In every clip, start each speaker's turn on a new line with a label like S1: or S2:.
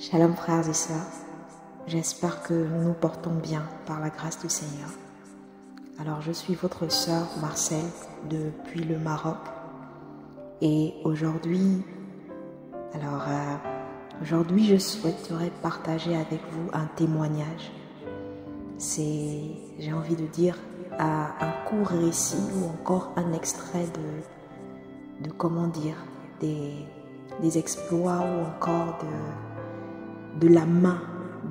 S1: Shalom frères et sœurs, j'espère que nous nous portons bien par la grâce du Seigneur. Alors je suis votre sœur Marcel depuis le Maroc et aujourd'hui je souhaiterais partager avec vous un témoignage. J'ai envie de dire un court récit ou encore un extrait de comment dire, des exploits ou encore de la main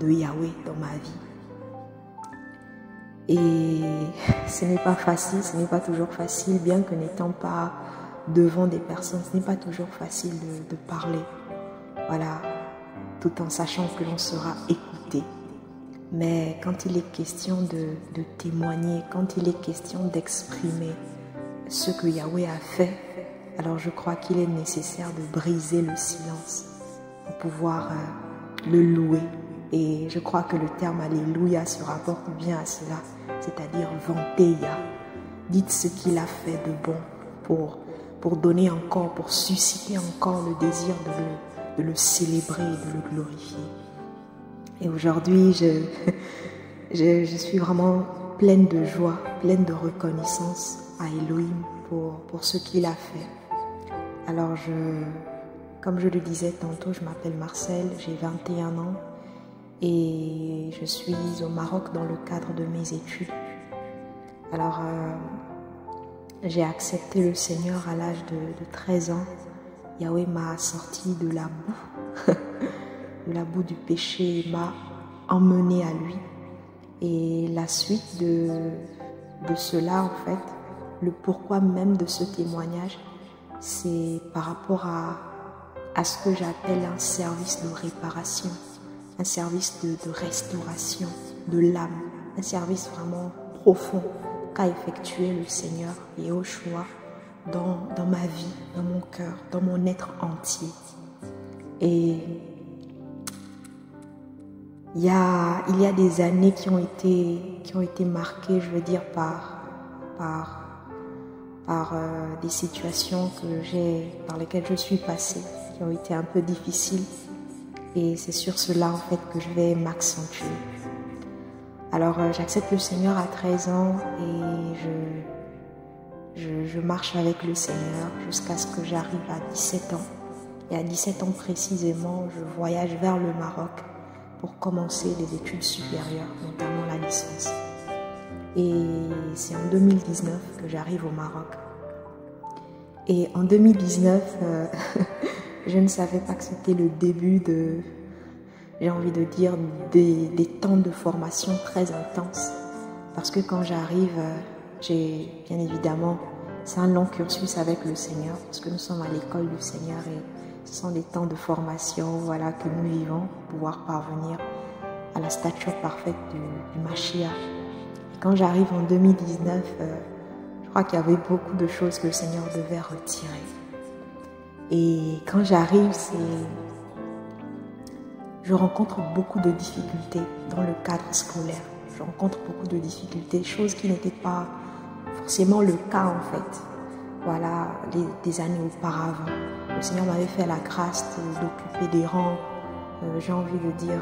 S1: de Yahweh dans ma vie. Et ce n'est pas facile, ce n'est pas toujours facile, bien que n'étant pas devant des personnes, ce n'est pas toujours facile de parler. Voilà, tout en sachant que l'on sera écouté. Mais quand il est question de témoigner, quand il est question d'exprimer ce que Yahweh a fait, alors je crois qu'il est nécessaire de briser le silence pour pouvoir le louer. Et je crois que le terme Alléluia se rapporte bien à cela, c'est-à-dire vanter Yah. Dites ce qu'il a fait de bon pour donner encore, pour susciter encore le désir de le célébrer et de le glorifier. Et aujourd'hui, je suis vraiment pleine de joie, pleine de reconnaissance à Elohim pour ce qu'il a fait. Alors, comme je le disais tantôt, je m'appelle Marcel, j'ai 21 ans et je suis au Maroc dans le cadre de mes études. Alors, j'ai accepté le Seigneur à l'âge de 13 ans. Yahweh m'a sorti de la boue, de la boue du péché, m'a emmené à lui. Et la suite de cela, en fait, le pourquoi même de ce témoignage, c'est par rapport à ce que j'appelle un service de réparation, un service de restauration de l'âme, un service vraiment profond qu'a effectué le Seigneur Yahushua dans ma vie, dans mon cœur, dans mon être entier. Et il y a des années qui ont été marquées, je veux dire, par des situations par lesquelles je suis passée, qui ont été un peu difficiles. Et c'est sur cela, en fait, que je vais m'accentuer. Alors, j'accepte le Seigneur à 13 ans et je marche avec le Seigneur jusqu'à ce que j'arrive à 17 ans. Et à 17 ans précisément, je voyage vers le Maroc pour commencer les études supérieures, notamment la licence. Et c'est en 2019 que j'arrive au Maroc. Et en 2019, je ne savais pas que c'était le début j'ai envie de dire, des temps de formation très intenses. Parce que quand j'arrive, j'ai bien évidemment, c'est un long cursus avec le Seigneur, parce que nous sommes à l'école du Seigneur et ce sont des temps de formation, voilà, que nous vivons pour pouvoir parvenir à la stature parfaite du Mashiach. Quand j'arrive en 2019, je crois qu'il y avait beaucoup de choses que le Seigneur devait retirer. Et quand j'arrive, je rencontre beaucoup de difficultés dans le cadre scolaire. Je rencontre beaucoup de difficultés, choses qui n'étaient pas forcément le cas en fait. Voilà, des années auparavant. Le Seigneur m'avait fait la grâce d'occuper des rangs, j'ai envie de dire,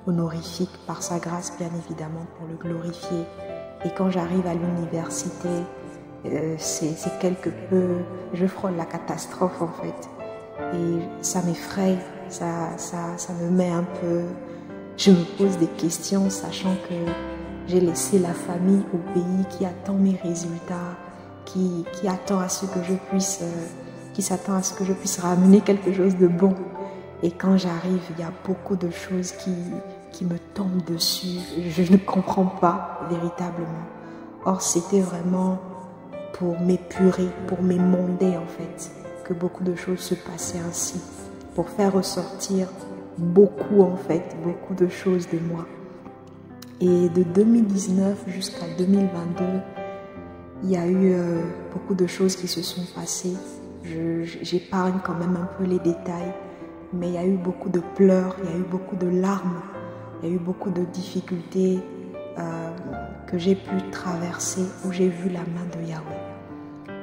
S1: honorifiques par sa grâce, bien évidemment, pour le glorifier. Et quand j'arrive à l'université, c'est quelque peu, je frôle la catastrophe en fait. Et ça m'effraie, ça me met un peu, je me pose des questions, sachant que j'ai laissé la famille au pays qui attend mes résultats, qui attend à ce que je puisse, qui s'attend à ce que je puisse ramener quelque chose de bon. Et quand j'arrive, il y a beaucoup de choses qui me tombent dessus. Je ne comprends pas véritablement. Or, c'était vraiment pour m'épurer, pour m'émonder en fait, que beaucoup de choses se passaient ainsi, pour faire ressortir beaucoup en fait, beaucoup de choses de moi. Et de 2019 jusqu'à 2022, il y a eu beaucoup de choses qui se sont passées. J'épargne quand même un peu les détails, mais il y a eu beaucoup de pleurs, il y a eu beaucoup de larmes, il y a eu beaucoup de difficultés que j'ai pu traverser, où j'ai vu la main de Yahweh.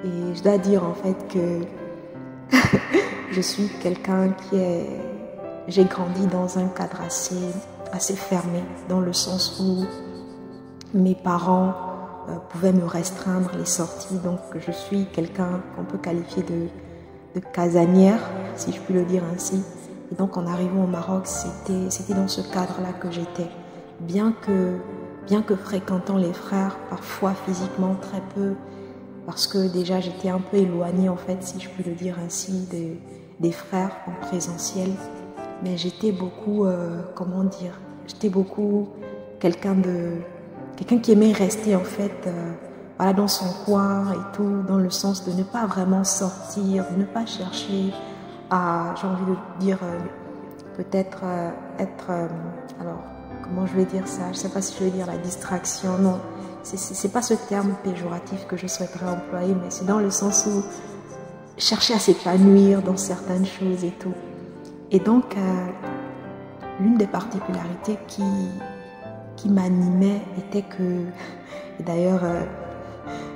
S1: Et je dois dire en fait que je suis quelqu'un qui est j'ai grandi dans un cadre assez fermé, dans le sens où mes parents pouvaient me restreindre les sorties. Donc je suis quelqu'un qu'on peut qualifier de casanière, si je puis le dire ainsi. Et donc en arrivant au Maroc, c'était dans ce cadre-là que j'étais. Bien que fréquentant les frères, parfois physiquement très peu, parce que déjà j'étais un peu éloignée en fait, si je puis le dire ainsi, des frères en présentiel. Mais j'étais beaucoup, comment dire, j'étais beaucoup quelqu'un qui aimait rester en fait voilà, dans son coin et tout, dans le sens de ne pas vraiment sortir, de ne pas chercher à, j'ai envie de dire, peut-être être, alors comment je vais dire ça, je ne sais pas si je vais dire la distraction, non, c'est pas ce terme péjoratif que je souhaiterais employer, mais c'est dans le sens où chercher à s'épanouir dans certaines choses et tout. Et donc, l'une des particularités qui m'animait était que, et d'ailleurs,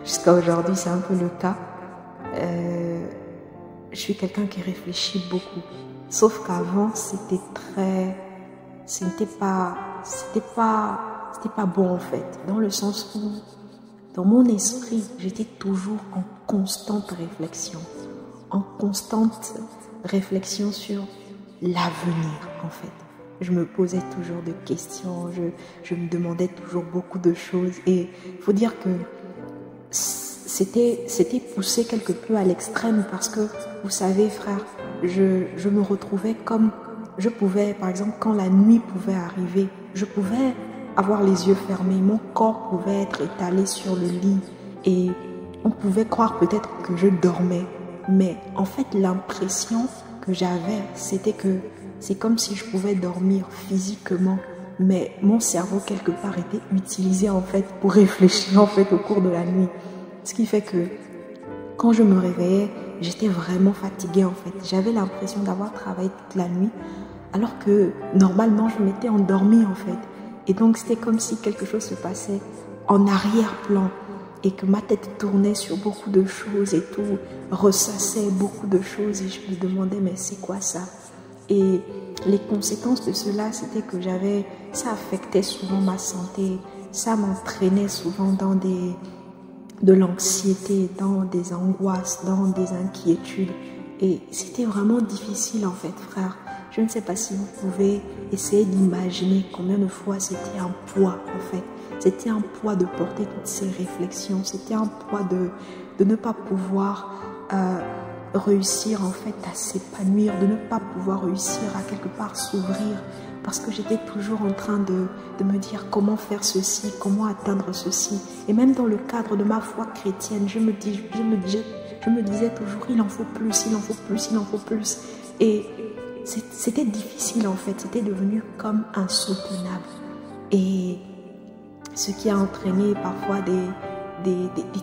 S1: jusqu'à aujourd'hui, c'est un peu le cas, je suis quelqu'un qui réfléchit beaucoup. Sauf qu'avant, c'était pas bon en fait, dans le sens où, dans mon esprit, j'étais toujours en constante réflexion sur l'avenir en fait. Je me posais toujours des questions, je me demandais toujours beaucoup de choses et il faut dire que c'était poussé quelque peu à l'extrême parce que, vous savez frère, je me retrouvais comme je pouvais, par exemple, quand la nuit pouvait arriver, je pouvais avoir les yeux fermés, mon corps pouvait être étalé sur le lit et on pouvait croire peut-être que je dormais. Mais en fait, l'impression que j'avais, c'était que c'est comme si je pouvais dormir physiquement, mais mon cerveau quelque part était utilisé en fait pour réfléchir en fait au cours de la nuit. Ce qui fait que quand je me réveillais, j'étais vraiment fatiguée en fait. J'avais l'impression d'avoir travaillé toute la nuit, alors que normalement je m'étais endormie en fait. Et donc c'était comme si quelque chose se passait en arrière-plan et que ma tête tournait sur beaucoup de choses et tout, ressassait beaucoup de choses et je me demandais mais c'est quoi ça? Et les conséquences de cela, c'était que ça affectait souvent ma santé, ça m'entraînait souvent dans de l'anxiété, dans des angoisses, dans des inquiétudes. Et c'était vraiment difficile en fait, frère. Je ne sais pas si vous pouvez essayer d'imaginer combien de fois c'était un poids en fait. C'était un poids de porter toutes ces réflexions. C'était un poids de ne pas pouvoir réussir en fait à s'épanouir, de ne pas pouvoir réussir à quelque part s'ouvrir. Parce que j'étais toujours en train de me dire comment faire ceci, comment atteindre ceci. Et même dans le cadre de ma foi chrétienne, je me disais toujours il en faut plus, il en faut plus, il en faut plus. Et c'était difficile en fait, c'était devenu comme insoutenable. Et ce qui a entraîné parfois des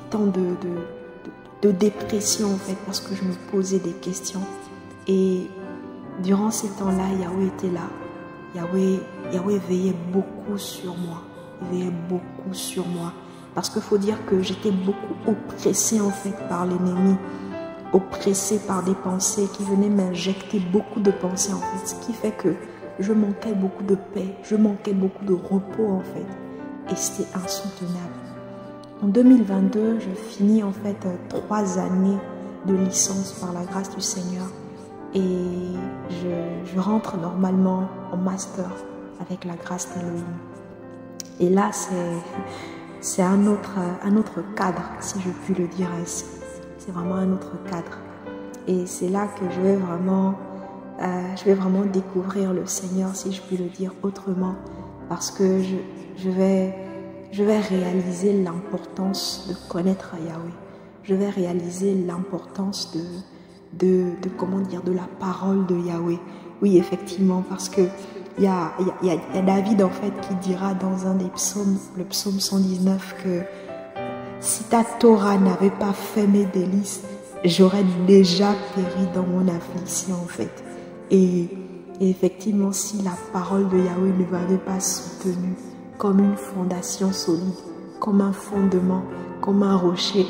S1: temps de dépression en fait, parce que je me posais des questions. Et durant ces temps-là, Yahweh était là. Yahweh veillait beaucoup sur moi. Il veillait beaucoup sur moi. Parce qu'il faut dire que j'étais beaucoup oppressée en fait par l'ennemi. Oppressée par des pensées qui venaient m'injecter beaucoup de pensées en fait. Ce qui fait que je manquais beaucoup de paix. Je manquais beaucoup de repos en fait. Et c'était insoutenable. En 2022, je finis en fait 3 années de licence par la grâce du Seigneur. Et je rentre normalement en master avec la grâce d'Elohim. Et là, c'est un autre cadre, si je puis le dire ainsi. C'est vraiment un autre cadre. Et c'est là que je vais vraiment découvrir le Seigneur, si je puis le dire autrement. Parce que je vais réaliser l'importance de connaître Yahweh. Je vais réaliser l'importance de la parole de Yahweh. Oui, effectivement, parce que il y a David en fait qui dira dans un des psaumes, le psaume 119, que si ta Torah n'avait pas fait mes délices, j'aurais déjà péri dans mon affliction en fait. Et effectivement, si la parole de Yahweh ne m'avait pas soutenu comme une fondation solide, comme un fondement, comme un rocher,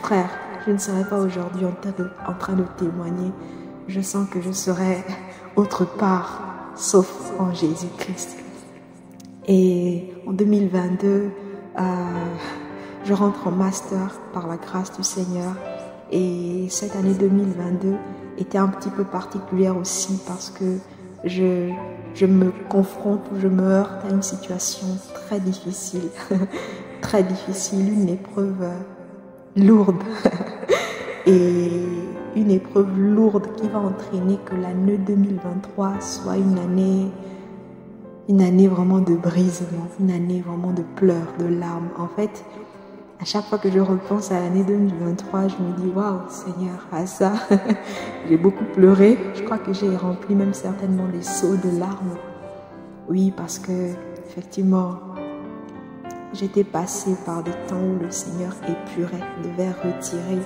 S1: frère, je ne serais pas aujourd'hui en train de témoigner. Je sens que je serais autre part. sauf en Jésus-Christ. Et en 2022, je rentre en master par la grâce du Seigneur. Et cette année 2022 était un petit peu particulière aussi parce que je me confronte, je me heurte à une situation très difficile, très difficile, une épreuve lourde. Et une épreuve lourde qui va entraîner que l'année 2023 soit une année vraiment de brisement, une année vraiment de pleurs, de larmes. En fait, à chaque fois que je repense à l'année 2023, je me dis « Waouh, Seigneur, à ça, j'ai beaucoup pleuré. » Je crois que j'ai rempli même certainement des seaux de larmes. Oui, parce que effectivement, j'étais passée par des temps où le Seigneur épurait, devait retirer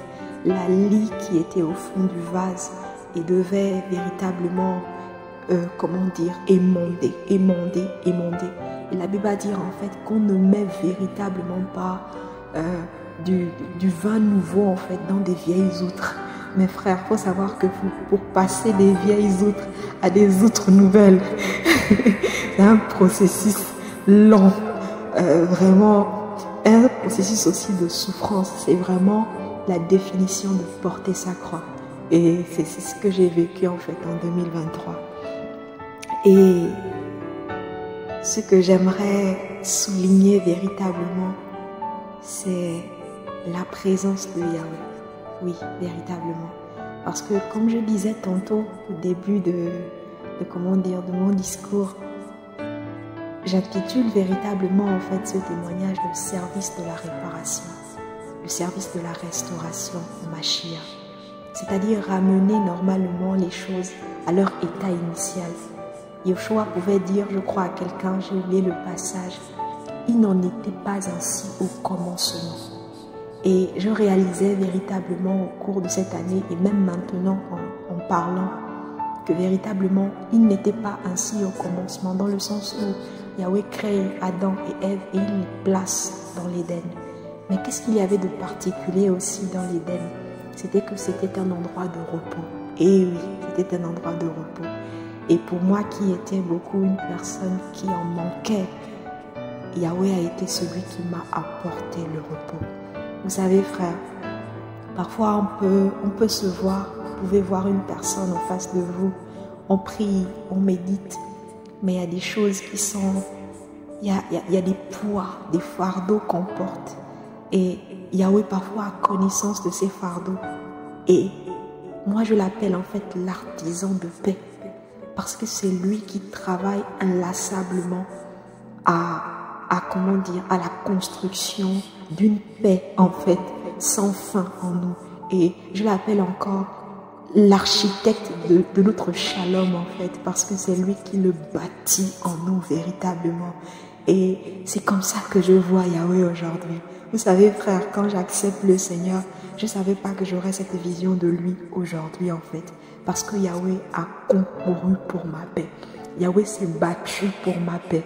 S1: la lie qui était au fond du vase et devait véritablement, émonder. Et la Bible va dire en fait qu'on ne met véritablement pas du vin nouveau en fait dans des vieilles outres. Mes frères, il faut savoir que pour passer des vieilles outres à des outres nouvelles, c'est un processus long, vraiment un processus aussi de souffrance. C'est vraiment la définition de porter sa croix. Et c'est ce que j'ai vécu en fait en 2023. Et ce que j'aimerais souligner véritablement, c'est la présence de Yahweh. Oui, véritablement. Parce que comme je disais tantôt au début de mon discours, j'intitule véritablement en fait ce témoignage le service de la réparation, le service de la restauration au Mashiach. C'est-à-dire ramener normalement les choses à leur état initial. Yoshua pouvait dire, je crois à quelqu'un, j'ai oublié le passage, il n'en était pas ainsi au commencement. Et je réalisais véritablement au cours de cette année et même maintenant en parlant que véritablement il n'était pas ainsi au commencement, dans le sens où Yahweh crée Adam et Ève et il les place dans l'Éden. Mais qu'est-ce qu'il y avait de particulier aussi dans l'Éden? C'était que c'était un endroit de repos. Et oui, c'était un endroit de repos. Et pour moi qui étais beaucoup une personne qui en manquait, Yahweh a été celui qui m'a apporté le repos. Vous savez frère, parfois on peut se voir, vous pouvez voir une personne en face de vous, on prie, on médite, mais il y a des choses qui sont, il y a des poids, des fardeaux qu'on porte. Et Yahweh parfois a connaissance de ces fardeaux. Et moi je l'appelle en fait l'artisan de paix. Parce que c'est lui qui travaille inlassablement à la construction d'une paix en fait sans fin en nous. Et je l'appelle encore l'architecte de notre shalom en fait, parce que c'est lui qui le bâtit en nous véritablement. Et c'est comme ça que je vois Yahweh aujourd'hui. Vous savez frère, quand j'accepte le Seigneur, je ne savais pas que j'aurais cette vision de lui aujourd'hui en fait. Parce que Yahweh a concouru pour ma paix. Yahweh s'est battu pour ma paix.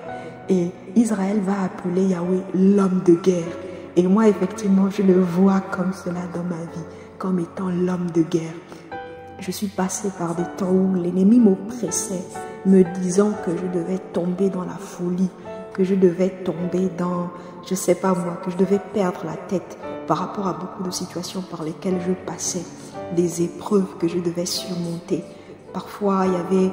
S1: Et Israël va appeler Yahweh l'homme de guerre. Et moi, effectivement, je le vois comme cela dans ma vie, comme étant l'homme de guerre. Je suis passée par des temps où l'ennemi m'oppressait, me disant que je devais tomber dans la folie, que je devais tomber dans, je ne sais pas moi, que je devais perdre la tête par rapport à beaucoup de situations par lesquelles je passais, des épreuves que je devais surmonter. Parfois, il y avait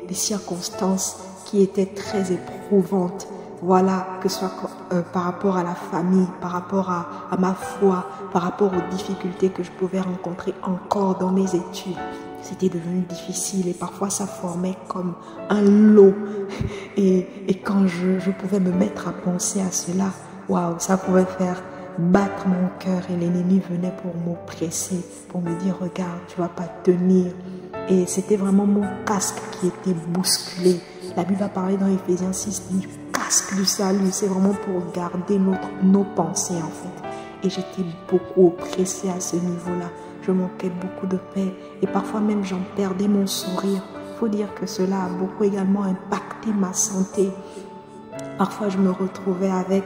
S1: des circonstances qui étaient très éprouvantes. Voilà, que ce soit par rapport à la famille, par rapport à ma foi, par rapport aux difficultés que je pouvais rencontrer encore dans mes études. C'était devenu difficile et parfois ça formait comme un lot. Et quand je pouvais me mettre à penser à cela, waouh, ça pouvait faire battre mon cœur et l'ennemi venait pour m'oppresser, pour me dire regarde, tu vas pas tenir. Et c'était vraiment mon casque qui était bousculé. La Bible va parler dans Éphésiens 6 du casque du salut. C'est vraiment pour garder nos pensées en fait. Et j'étais beaucoup oppressée à ce niveau-là. Je manquais beaucoup de paix. Et parfois même j'en perdais mon sourire. Il faut dire que cela a beaucoup également impacté ma santé. Parfois je me retrouvais avec,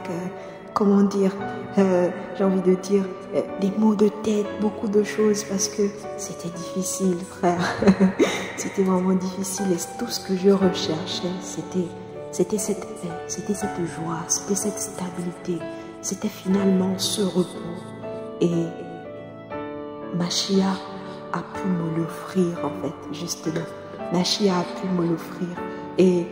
S1: j'ai envie de dire, des maux de tête, beaucoup de choses parce que c'était difficile frère. c'était vraiment difficile et tout ce que je recherchais, c'était cette paix, c'était cette joie, c'était cette stabilité, c'était finalement ce repos. Et Mashiach a pu me l'offrir en fait, justement. Mashiach a pu me l'offrir. Et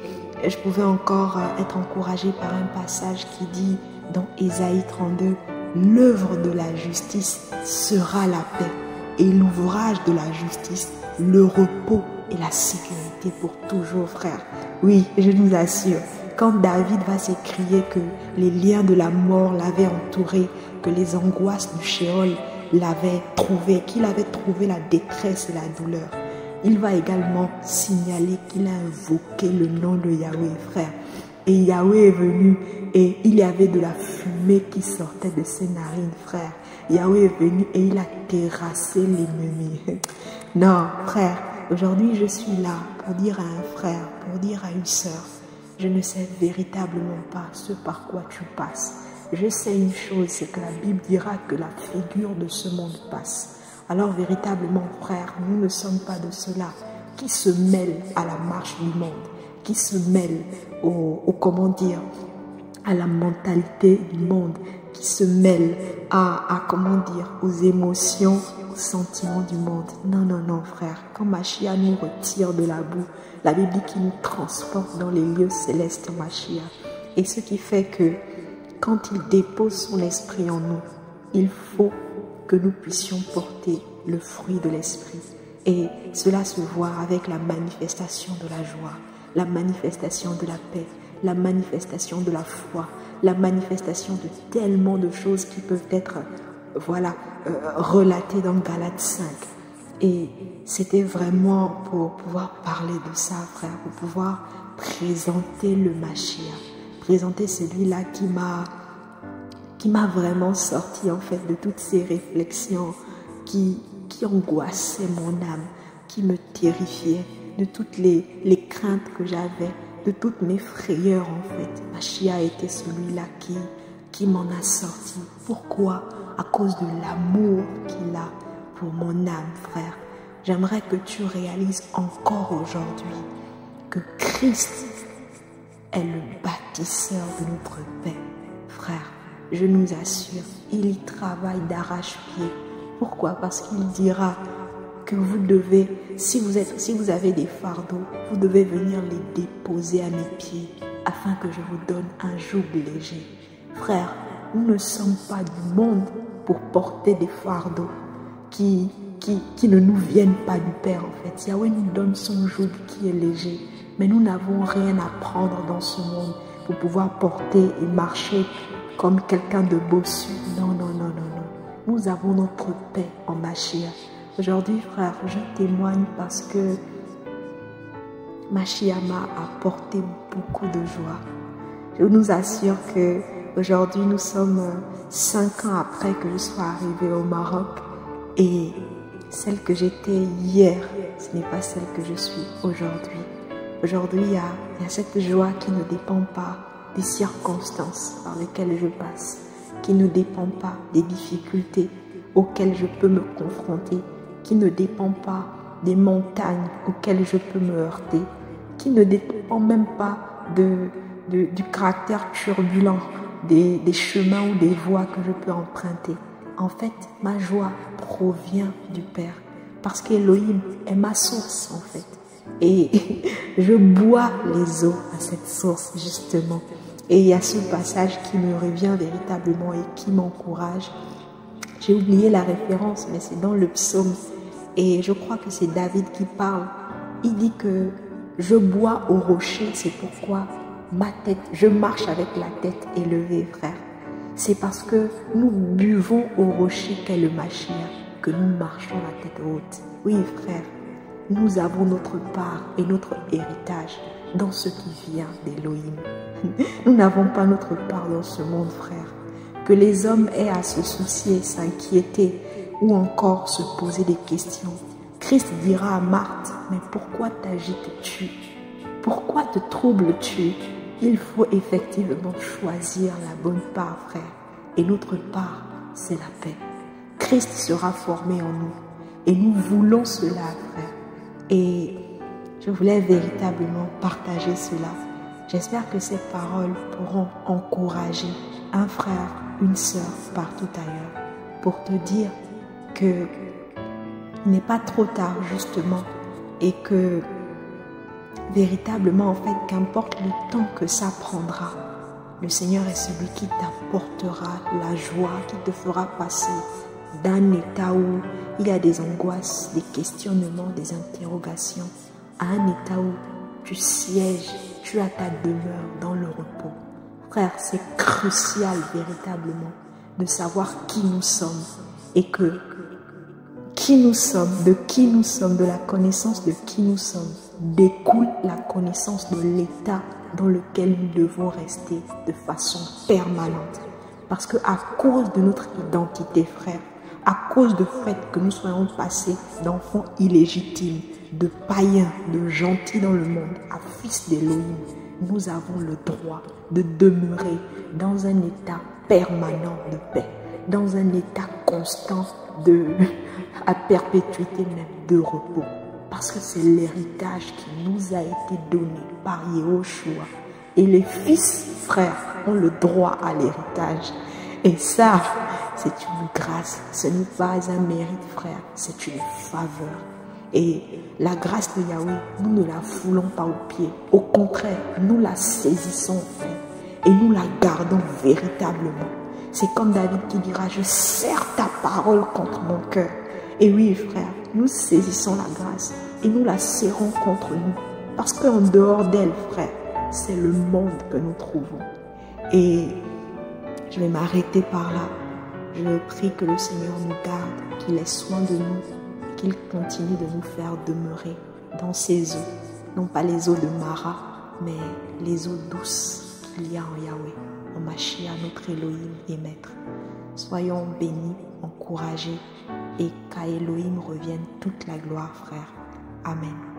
S1: je pouvais encore être encouragée par un passage qui dit dans Ésaïe 32, l'œuvre de la justice sera la paix et l'ouvrage de la justice, le repos et la sécurité pour toujours, frère. Oui, je nous assure, quand David va s'écrier que les liens de la mort l'avaient entouré, que les angoisses du Sheol l'avaient trouvé, qu'il avait trouvé la détresse et la douleur, il va également signaler qu'il a invoqué le nom de Yahweh, frère. Et Yahweh est venu et il y avait de la fumée qui sortait de ses narines, frère. Yahweh est venu et il a terrassé l'ennemi. Non, frère, aujourd'hui je suis là pour dire à un frère, pour dire à une sœur, je ne sais véritablement pas ce par quoi tu passes. Je sais une chose, c'est que la Bible dira que la figure de ce monde passe. Alors véritablement, frère, nous ne sommes pas de ceux-là qui se mêlent à la marche du monde, qui se mêlent comment dire, à la mentalité du monde, qui se mêlent comment dire, aux émotions, aux sentiments du monde. Non, non, non, frère. Quand Mashiach nous retire de la boue, la Bible dit qu'il nous transporte dans les lieux célestes, Mashiach. Et ce qui fait que quand il dépose son esprit en nous, il faut que nous puissions porter le fruit de l'esprit. Et cela se voit avec la manifestation de la joie, la manifestation de la paix, la manifestation de la foi, la manifestation de tellement de choses qui peuvent être relatées dans Galates 5. Et c'était vraiment pour pouvoir parler de ça, frère, pour pouvoir présenter le Mashiach, présenter celui-là qui m'a vraiment sorti en fait de toutes ces réflexions qui angoissaient mon âme, qui me terrifiaient, de toutes les craintes que j'avais, de toutes mes frayeurs en fait. Mashiach était celui-là qui m'en a sorti. Pourquoi? À cause de l'amour qu'il a pour mon âme, frère. J'aimerais que tu réalises encore aujourd'hui que Christ est le bâtisseur de notre paix, frère. Je nous assure, il y travaille d'arrache-pied. Pourquoi? Parce qu'il dira que vous devez, si vous avez des fardeaux, vous devez venir les déposer à mes pieds afin que je vous donne un joug léger. Frère, nous ne sommes pas du monde pour porter des fardeaux qui ne nous viennent pas du Père en fait. Yahweh nous donne son joug qui est léger, mais nous n'avons rien à prendre dans ce monde pour pouvoir porter et marcher comme quelqu'un de bossu. Non, non, non, non, non. Nous avons notre paix en Mashiach. Aujourd'hui, frère, je témoigne parce que Mashiach m'a apporté beaucoup de joie. Je nous assure que aujourd'hui, nous sommes 5 ans après que je sois arrivée au Maroc et celle que j'étais hier, ce n'est pas celle que je suis aujourd'hui. Aujourd'hui, il y a cette joie qui ne dépend pas des circonstances par lesquelles je passe, qui ne dépend pas des difficultés auxquelles je peux me confronter, qui ne dépend pas des montagnes auxquelles je peux me heurter, qui ne dépend même pas du caractère turbulent des chemins ou des voies que je peux emprunter. En fait, ma joie provient du Père, parce qu'Élohim est ma source en fait. Et je bois les eaux à cette source justement. Et il y a ce passage qui me revient véritablement et qui m'encourage. J'ai oublié la référence, mais c'est dans le psaume. Et je crois que c'est David qui parle. Il dit que je bois au rocher, c'est pourquoi je marche avec la tête élevée, frère. C'est parce que nous buvons au rocher qu'est le Mashiach que nous marchons la tête haute. Oui, frère, nous avons notre part et notre héritage dans ce qui vient d'Élohim. Nous n'avons pas notre part dans ce monde, frère. Que les hommes aient à se soucier, s'inquiéter ou encore se poser des questions. Christ dira à Marthe, mais pourquoi t'agites-tu? Pourquoi te troubles-tu? Il faut effectivement choisir la bonne part, frère. Et notre part, c'est la paix. Christ sera formé en nous. Et nous voulons cela, frère. Et Je voulais véritablement partager cela. J'espère que ces paroles pourront encourager un frère, une sœur partout ailleurs pour te dire que il n'est pas trop tard justement et que véritablement en fait qu'importe le temps que ça prendra, le Seigneur est celui qui t'apportera la joie, qui te fera passer d'un état où il y a des angoisses, des questionnements, des interrogations, à un état où tu sièges, tu as ta demeure dans le repos. Frère, c'est crucial véritablement de savoir qui nous sommes et que qui nous sommes, de la connaissance de qui nous sommes, découle la connaissance de l'état dans lequel nous devons rester de façon permanente. Parce que à cause de notre identité, frère, à cause du fait que nous soyons passés d'enfants illégitimes, de païens, de gentils dans le monde, à fils d'Élohim, nous avons le droit de demeurer dans un état permanent de paix, dans un état constant à perpétuité même de repos. Parce que c'est l'héritage qui nous a été donné par Yahushua. Et les fils, frères, ont le droit à l'héritage. Et ça, c'est une grâce. Ce n'est pas un mérite, frère. C'est une faveur. Et la grâce de Yahweh, nous ne la foulons pas aux pieds. Au contraire, nous la saisissons, frère. Et nous la gardons véritablement. C'est comme David qui dira, je serre ta parole contre mon cœur. Et oui, frère, nous saisissons la grâce et nous la serrons contre nous. Parce qu'en dehors d'elle, frère, c'est le monde que nous trouvons. Et je vais m'arrêter par là. Je prie que le Seigneur nous garde, qu'il ait soin de nous, qu'il continue de nous faire demeurer dans ses eaux. Non pas les eaux de Mara, mais les eaux douces qu'il y a en Yahweh, en Mashiach, notre Elohim et Maître. Soyons bénis, encouragés, et qu'à Elohim revienne toute la gloire, frère. Amen.